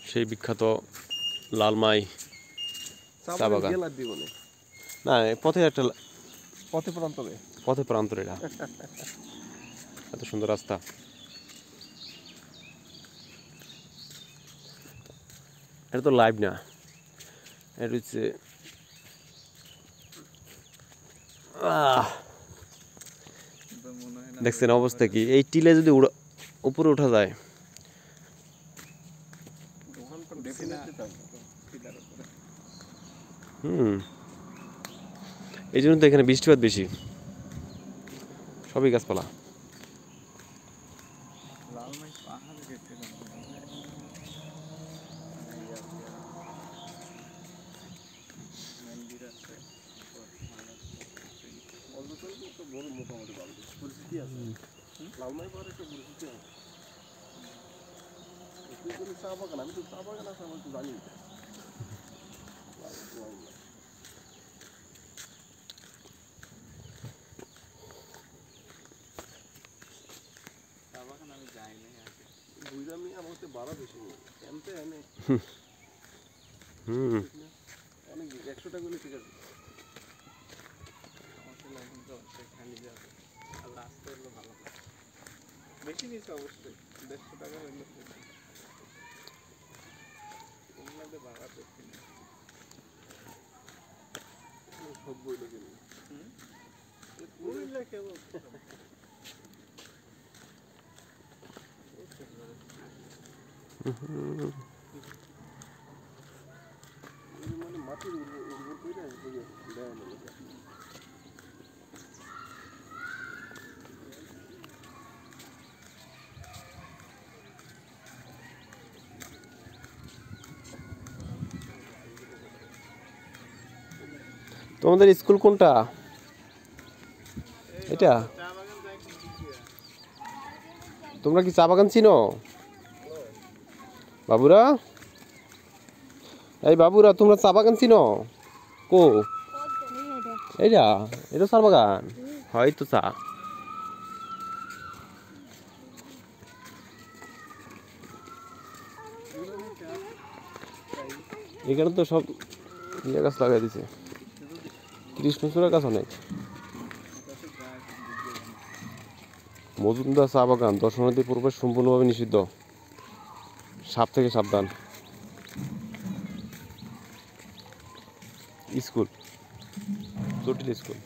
সেই বিখ্যাত লালমাই চা বাগান। না, পথে একটা পথে প্রান্তরে এটা এত সুন্দর রাস্তা। এটা তো লাইভ না, এটা হচ্ছে দেখছেন অবস্থা কি? এই টিলে যদি উপরে উঠা যায়, এই জন্য তো এখানে বৃষ্টিপাত বেশি, সবই গাছপালা। আমি তো চা বাগান আছে আমি তো জানি। আমি যাইনি বুঝলাম আমার তো বাড়া বেশি ক্যাম্পে এনে অনেক 100 টাকা করে ঠিক আছে। এখন তো খালি যাবে আর রাস্তা হলো ভালো বেশি নিচ্ছে অবশ্যই 150 টাকা হইলো ওগুলোতে ভাড়া করতে সব বইলে কিনে বইলে কেবল মানে মাটির উর্বর করে দেয় না। তোমাদের স্কুল কোনটা? এটা? তোমরা কি চা বাগান চিনো বাবুরা? এই বাবুরা, তোমরা চা বাগান চিনো? কো এইটা? এটা চা বাগান হয়তো। চা এখানে তো সব ইয়ে গাছ লাগাই দিছে, কৃষ্ণচূড়া গাছ অনেক। মজুমদার চা বাগান দর্শনার্থী প্রবেশ সম্পূর্ণভাবে নিষিদ্ধ, সাপ থেকে সাবধান। স্কুল, জটিল স্কুল।